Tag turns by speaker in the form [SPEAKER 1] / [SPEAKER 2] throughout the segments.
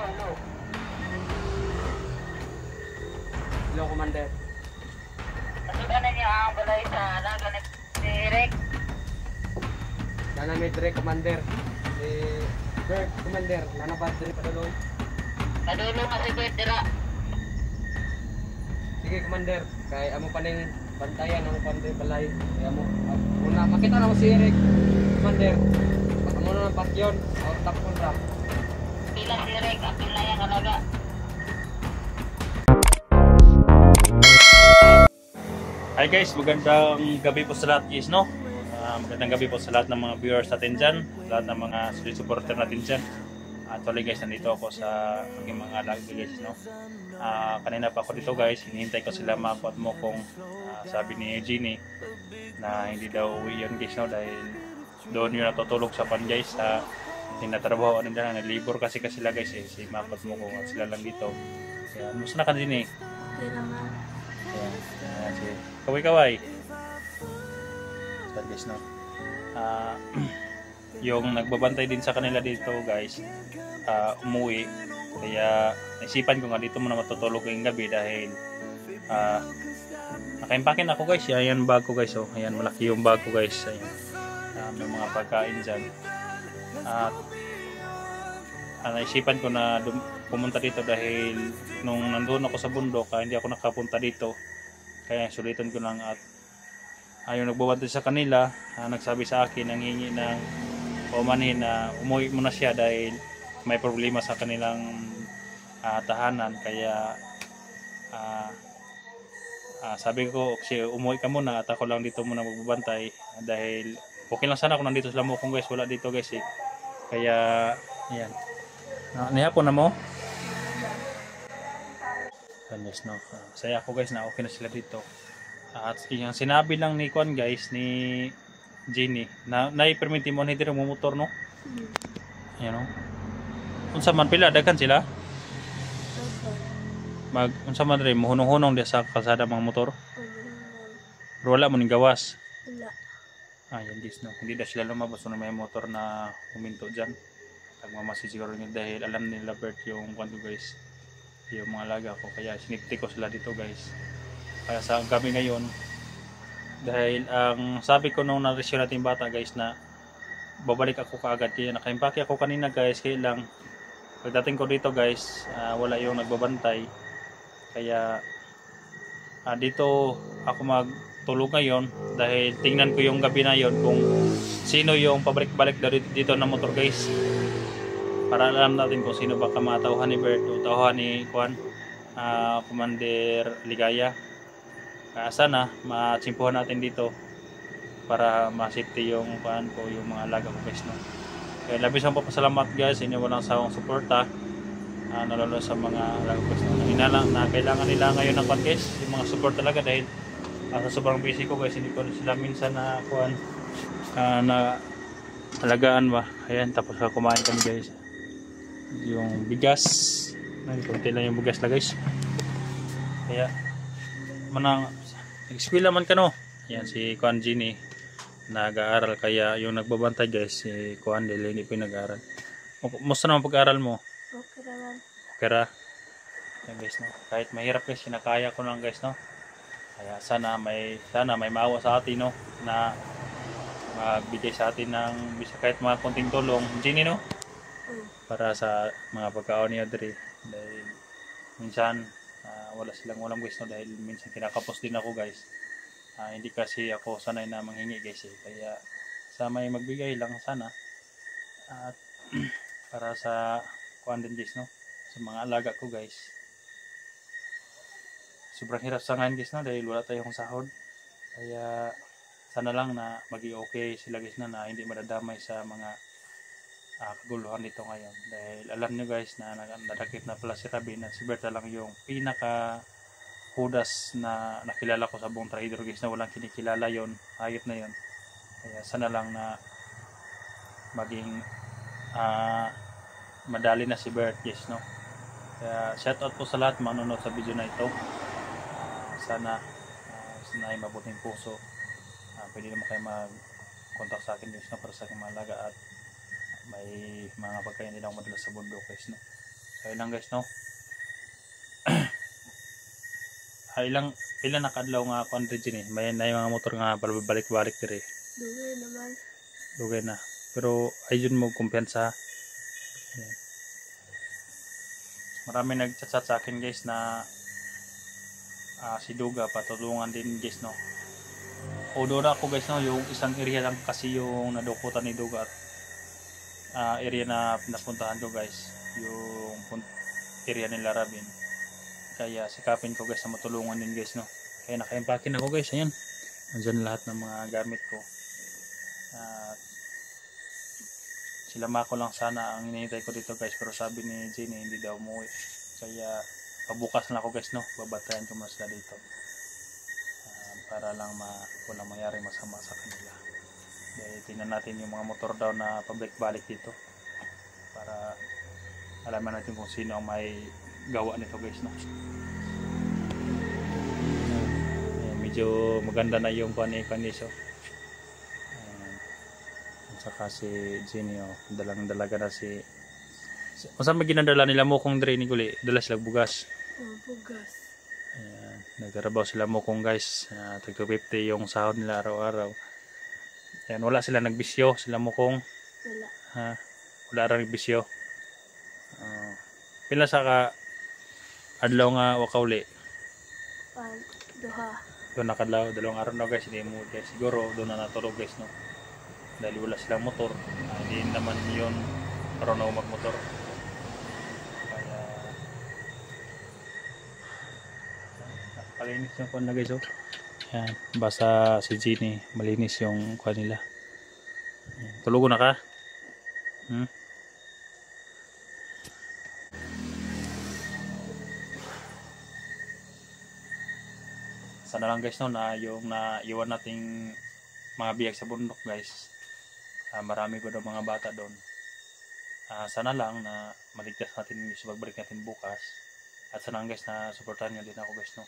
[SPEAKER 1] Hello, Commander.
[SPEAKER 2] Nasudanan niya ang balay sa ganit ni Rick.
[SPEAKER 1] Nana may dire, Commander. Bert, Commander. Nana ba dire padulong?
[SPEAKER 2] Padulong na si Bert dira.
[SPEAKER 1] Sige, Commander. Kay amo paning bantayan ang Commander balay. Kaya mo una makita na mo si Eric, Commander. Amo na ng patyon. O tapon ra.
[SPEAKER 2] Pila si Rick, apil na yung alaga.
[SPEAKER 3] Hi guys, magandang gabi po sa lahat guys, no? Magandang gabi po sa lahat ng mga viewers natin dyan, lahat ng mga solid supporter natin dyan. Actually guys, nandito ako sa aking mga alaga guys, no? Kanina pa ako dito guys, hinihintay ko sila mapot mo kung sabi ni Eugenie na hindi daw uwi yun guys, no? Dahil doon yun natutulog sa pan guys, sa tinatrabaho nila, nalibor kasi sila guys eh, si mapot mo kung at sila lang dito. Kaya, musta na ka din eh?
[SPEAKER 4] Okay naman.
[SPEAKER 3] Ayan, si Kaway-Kaway. So guys, no? Yung nagbabantay din sa kanila dito guys, umuwi. Kaya naisipan ko nga dito muna matutulog ngayong gabi dahil nakaimpakin ako guys. Ayan bag ko guys, oh. Ayan, malaki yung bag ko guys. Ayan. May mga pagkain dyan. At naisipan ko na pumunta dito dahil nung nandun ako sa bundok, hindi ako nakapunta dito. Kaya sulitan ko lang at yung nagbabantay sa kanila, nagsabi sa akin, nanghingi ng paumanhin na umuwi muna siya dahil may problema sa kanilang tahanan. Kaya sabi ko, umuwi ka muna at ako lang dito muna magbabantay dahil okay lang sana kung nandito sila mo kung guys, wala dito guys eh. Kaya ayan, nihapon na mo? Yes, no. Saya ako guys na okay na sila dito. At yung sinabi lang ni Kwan guys, ni Jenny, na nai-permiti mo na hindi mo motor, no? Ayan, no? Unsa man pila, daghan sila? Unsa man rin, mahunong-hunong dia sa kalsada mga motor? Pero wala mo ning gawas?
[SPEAKER 4] Wala.
[SPEAKER 3] Ayan guys, no. Hindi na sila lumabas kung may motor na huminto dyan. Nagmamasi siguro nyo dahil alam nila Bert yung kwan guys, yung mga alaga ko, kaya sinipti ko sila dito guys. Kaya sa gabi ngayon, dahil ang sabi ko nung na-rescue natin bata guys na babalik ako kaagad, kaya nakaimpake ako kanina guys, kaya lang pagdating ko dito guys, wala yung nagbabantay. Kaya dito ako magtulog ngayon dahil tingnan ko yung gabi na yon kung sino yung pabalik-balik dito na motor guys, para alam natin kung sino ba kamatauhan ni Bert o tauhan ni Juan, Commander Ligaya. Sana matsimpuhan natin dito para ma-safety yung Juan ko, yung mga alaga ko guys, no? Kaya labis ang papasalamat guys, inyo walang sawang suporta, lalo sa mga alaga ko guys, no? Na kailangan nila ngayon ng Juan guys, yung mga support talaga dahil sa sobrang busy ko guys, hindi ko sila minsan na Juan na alagaan ba. Ayan, tapos kumain kami guys. Yung bigas, konti lang yung bigas lang guys. Kaya manang nag-eskwela man ka, no? Ayan si Kuan Gini nag-aaral, kaya yung nagbabantay guys si Kuan dili hindi pa nag-aaral. Musta naman pag-aaral mo?
[SPEAKER 4] Okay naman.
[SPEAKER 3] Okay ra. Ayan guys, no? Kahit mahirap guys, kinakaya ko lang guys, no? Kaya sana may maawa sa atin, no? Na magbigay sa atin ng kahit mga konting tulong, Gini, no? Para sa mga pagkaon niya diri dahil minsan wala silang ulam guys, no? Dahil minsan kinakapos din ako guys, hindi kasi ako sanay na manghingi guys eh. Kaya sa may magbigay lang sana at para sa kuan din guys, no? Sa mga alaga ko guys, sobrang hirap sa ngayon guys, no? Dahil wala tayong sahod. Kaya sana lang na maging okay sila guys, na hindi madadamay sa mga kaguluhan dito ngayon. Dahil alam nyo guys na nadakip na pala si Rabin at si Berta lang yung pinaka hudas na nakilala ko sa buong trader guys, na walang kinikilala yon, hayop na yon. Kaya sana lang na maging madali na si Bert guys, no? Kaya shout out po sa lahat manonood sa video na ito. Sana ay mabuting puso, pwede naman kayo mag-contact sa akin guys, no? Para sa aking mga alaga at may mga pagkain din ako madalas sa bundok guys, no? Kaya lang guys, no. Ilang nakadlaw nga ako andito dyan eh. May na yung mga motor nga balik-balik dire.
[SPEAKER 4] Dugay naman.
[SPEAKER 3] Dugay na. Pero ayun mo kumpiyansa. Ayan. Marami nagchat sa akin guys na si Duga patulungan din guys, no. Although ako guys, no, yung isang area lang kasi yung nadukutan ni Duga at area na napuntahan ko guys, yung area nila Rabin. Kaya sikapin ko guys na matulungan din guys, no. Kaya naka-empakin ako guys, ayan. Nandiyan lahat ng mga gamit ko. Sila Mako lang sana ang hinihintay ko dito guys, pero sabi ni Jenny hindi daw umuwi. Kaya pabukas na ako guys, no. Babatayan ko muna sila dito. Para lang walang mangyari masama sa kanila. Dahil tingnan natin yung mga motor daw na pabalik-balik dito. Para alaman natin kung sino ang may gawa nito guys, no. Medyo maganda na yung kaniso. At saka si Jenny, dalang-dalaga na si kung saan may ginadala nila mo kung dre ni Guli, dala sila bugas.
[SPEAKER 4] Bugas.
[SPEAKER 3] Ayan, nagtrabaho sila mo kung guys, tag 250 yung sahod nila araw-araw. Ayan, wala sila nagbisyo, sila mo kung
[SPEAKER 4] Wala.
[SPEAKER 3] wala rin nagbisyo. Pila sa ka adlaw nga wakauli.
[SPEAKER 4] Duha.
[SPEAKER 3] Doon nakadlaw, 2 araw na guys, hindi mo guys, siguro doon na natulog guys, no. Dahil wala silang motor, hindi naman yun marunong magmotor. Kaya nakalinis yung kuwan na guys, oh. Yan, basta si Jenny malinis yung kuwan nila. Yan. Tulugo na ka? Sana lang guys, no, na yung naiwan nating mga biyag sa bundok guys, marami ko daw mga bata doon. Sana lang na maligtas natin yung pagbalik natin bukas. At sana guys na supportahan nyo din ako guys, no.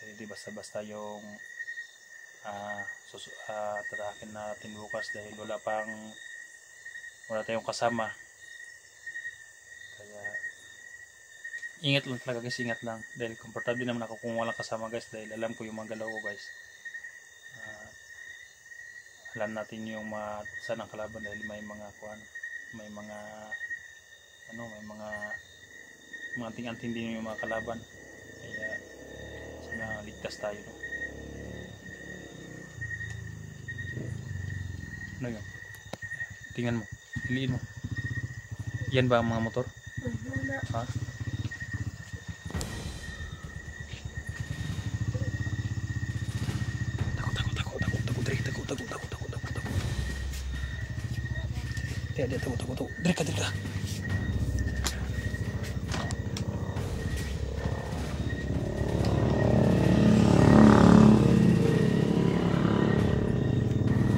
[SPEAKER 3] Hindi basta-basta yung tatakin natin bukas dahil wala tayong kasama. Kaya ingat lang talaga guys, ingat lang. Dahil komportable naman ako kung walang kasama guys, dahil alam ko yung mga galaw ko guys. Alam natin yung saan ang kalaban dahil may mga anting-anting din yung mga kalaban. Kaya sana ligtas tayo, no? Ano yun? Tingnan mo, piliin mo. Yan ba ang mga motor?
[SPEAKER 4] Wala.
[SPEAKER 3] Ha? Takut. Dre ka.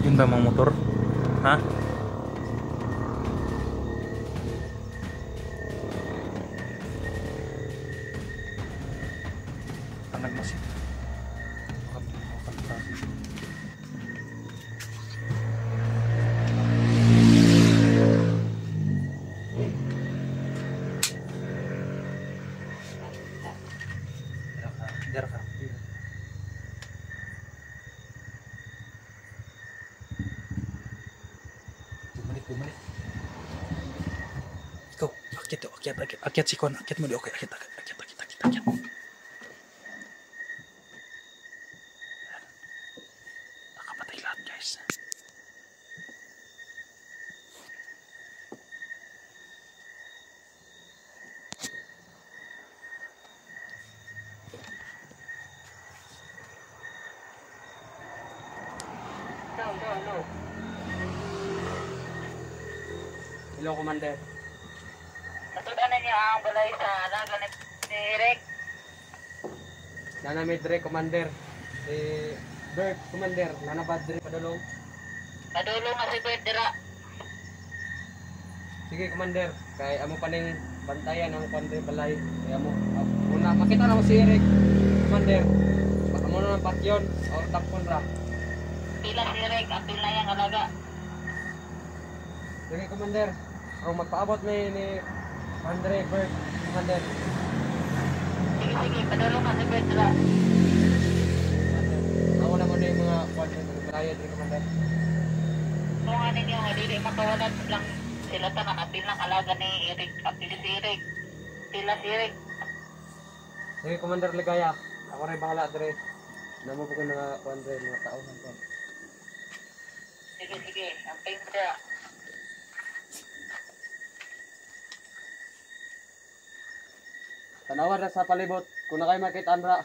[SPEAKER 3] Yun ba mga motor? Ha? Anak masih. Bumalik. Ikaw, akyat si Kon, akyat mo di, okay, akyat. Nakapatay lahat guys.
[SPEAKER 1] No. Hello, Commander.
[SPEAKER 2] Natudanan niya ang balay sa naga ni Eric.
[SPEAKER 1] Nana Medre, Commander. Si Bert, Commander. Nana Badre, padulong.
[SPEAKER 2] Padulong na si Pedra.
[SPEAKER 1] Sige, Commander. Kay amo paning bantayan ang Commander balay. Kaya mo, una, makita na mo si Eric. Commander. Amo na ng patyon. O, tapon ra.
[SPEAKER 2] Pila si Eric, apil na yung alaga.
[SPEAKER 1] Sige, Commander. Kung magpaabot ni Andre, Bert, Commander.
[SPEAKER 2] Sige, sige, padalo ka si Pedro.
[SPEAKER 1] Ako na muna yung mga kwan sa balaya dito, Commander.
[SPEAKER 2] Kung ano ninyo, hindi makawalan lang sila tanan. Apil ng alaga ni Eric. Apil si Eric. Sila si Eric.
[SPEAKER 1] Sige, Commander Ligaya. Ako rin bahala, Andre. Namo po ko mga kwan, Andre, mga tao ng kwan.
[SPEAKER 2] Sige, sige. Ampay mo siya.
[SPEAKER 1] Tanawan na sa palibot. Kung na kayo makita, Andra.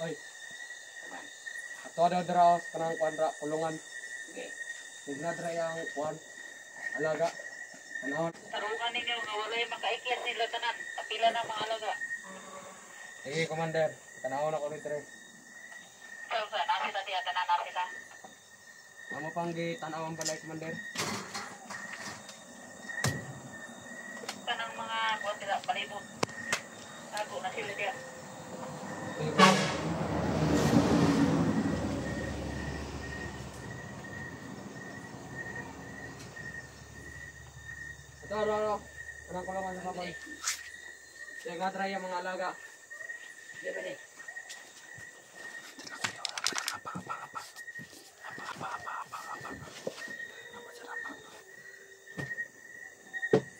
[SPEAKER 1] Oy. Ato ada dra kanang kuandra kulungan.
[SPEAKER 2] Sige.
[SPEAKER 1] Signadra yang kuan. Alaga. Tanawon.
[SPEAKER 2] Tarugan ninyo nga walay makaikyat nila tanan. Apila ng mga alaga.
[SPEAKER 1] Sige, Commander. Tanawon ako ni Tre.
[SPEAKER 2] So, nasita siya, tanan nasita.
[SPEAKER 1] Amo pang gi tanawon balay, Commander.
[SPEAKER 2] Kanang mga kuwan sila, palibot. Tago na sila siya.
[SPEAKER 1] Sige. Ito, ro. Kanang kulungan sa kapal. Signadra yang mga alaga.
[SPEAKER 2] Sige ba ni?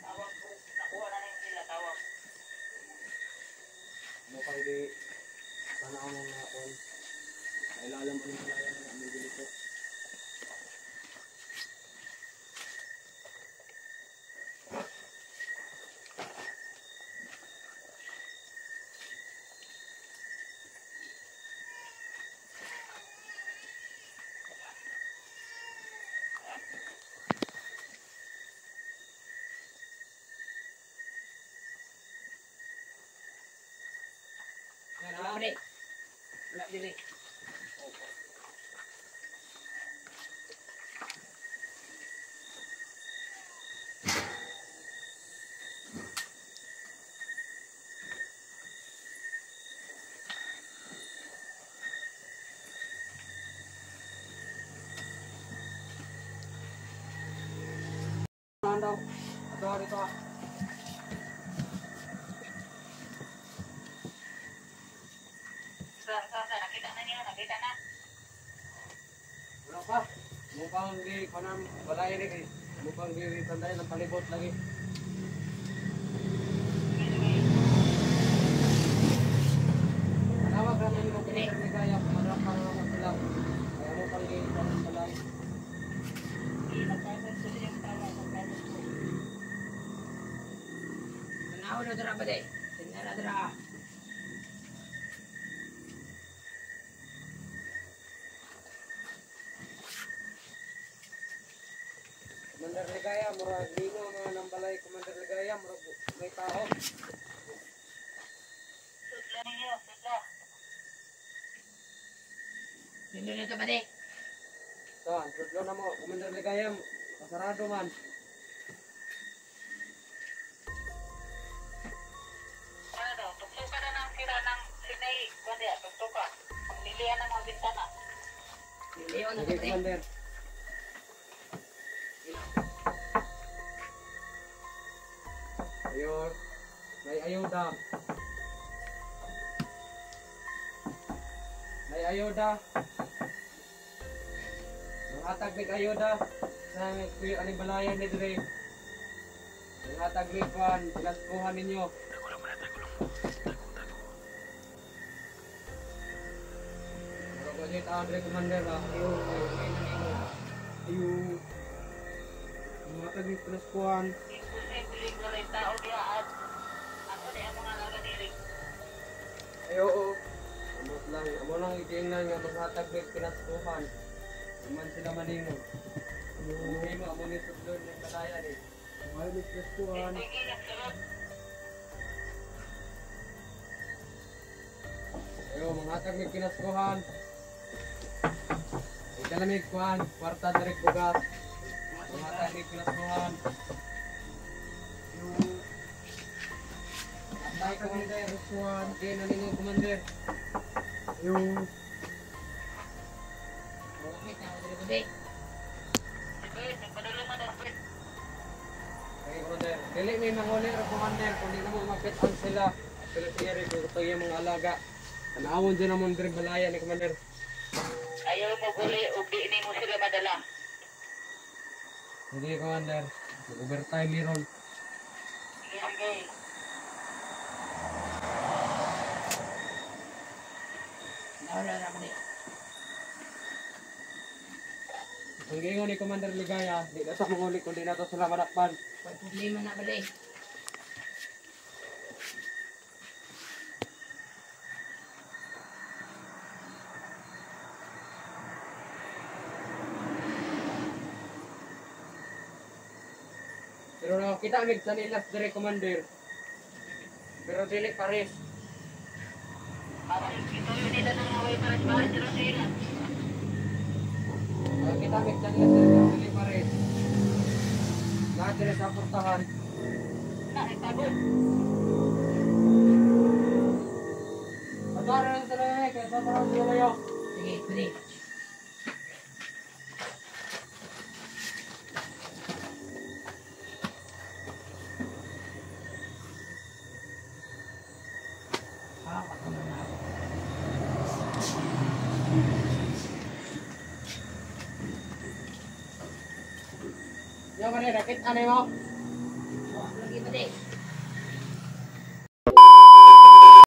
[SPEAKER 2] Tawag po. Nakuha na rin sila, tawag.
[SPEAKER 1] Amo pang gi tanawon nga kuan. Ay lalam pa ni balaya ng aming dito.
[SPEAKER 2] Wala mo ni. Wala dili.
[SPEAKER 1] Ando. Ato dito.
[SPEAKER 2] Sa, nakita na niyo, nakita na.
[SPEAKER 1] Wala pa. Mupang di panam balay ni kay. Mupang di tanday ng palibot lagi.
[SPEAKER 2] Sige, sige.
[SPEAKER 1] Tawag ra man mo kini Ligaya para pang sila. Kaya mo pang di panam balay.
[SPEAKER 2] Nagkakaroon sila yung tawag ng kaso ko. Manahon na dira ba de? Tingnan na dira.
[SPEAKER 1] Commander Ligaya, murag lingo mga nang balay Commander Ligaya, murag may tao.
[SPEAKER 2] Sudla ninyo, sudla. Hindi nito ba de?
[SPEAKER 1] So, tudlo na mo Commander Ligaya, pasarado man.
[SPEAKER 2] Ano daw, tukso ka na ng sira ng sinay. Kundi, tukso ka. Lilihan ng mga bintana. Lilihan
[SPEAKER 1] Sige Commander. Ayun, may ayuda. May ayuda. Nangatag ni ayuda sa kuya aning balayan ni Dre. Nangatag ni Kwan, pinaskuhan ninyo. Murag ko dito Andre Commander ha. Ayun, ayun, ayun. Ayun. Nangatag ni pinaskuhan.
[SPEAKER 2] Imposible wala yung tao diya at ako na yung mga alaga ni Rick.
[SPEAKER 1] Ay oo. Amo lang itingnan nga maghatag ni pinaskuhan. Naman sila maningon. Yung mo, amo ni Tudlon ng balayan eh. May miskuhan.
[SPEAKER 2] Sige, nagsunod.
[SPEAKER 1] Ayo, mga atag may kinaskuhan. Ika na may kuhan, kwarta direk bugas. Mga atag may kinaskuhan. Yung... Atay commander, kuhan. Okay, naningon commander. Yung...
[SPEAKER 2] Sige, nagpadalo man ang pwede.
[SPEAKER 1] Okay, commander. Dili may mangulir o commander, kung di na mo mapitan sila. Pero si Eric, ito yung mga alaga. Anawon dyan naman direk balayan ni commander.
[SPEAKER 2] Ayaw mo guli, ug di ni mo sila madala.
[SPEAKER 1] Hindi commander. Mag-overtime meron.
[SPEAKER 2] Sige, sige. Nawala na mo ni.
[SPEAKER 1] Ang gingon ni Commander Ligaya, di na sa manguli kundi na to sila madakpan.
[SPEAKER 2] May problema na ba din?
[SPEAKER 1] Pero nakakita amig sa nilas dire Commander. Pero dili pares.
[SPEAKER 2] Ito yun nila nang away para sa bahay sila sila.
[SPEAKER 1] Nakakita amig sa nilas dire pero dili pares. Lahat dire sa portahan.
[SPEAKER 2] Nakitagod.
[SPEAKER 1] Patara lang sila eh, kaya patara sila kayo.
[SPEAKER 2] Sige, pwede.
[SPEAKER 1] Yo, Commander, rakit anay mo.
[SPEAKER 2] Lagi ba din?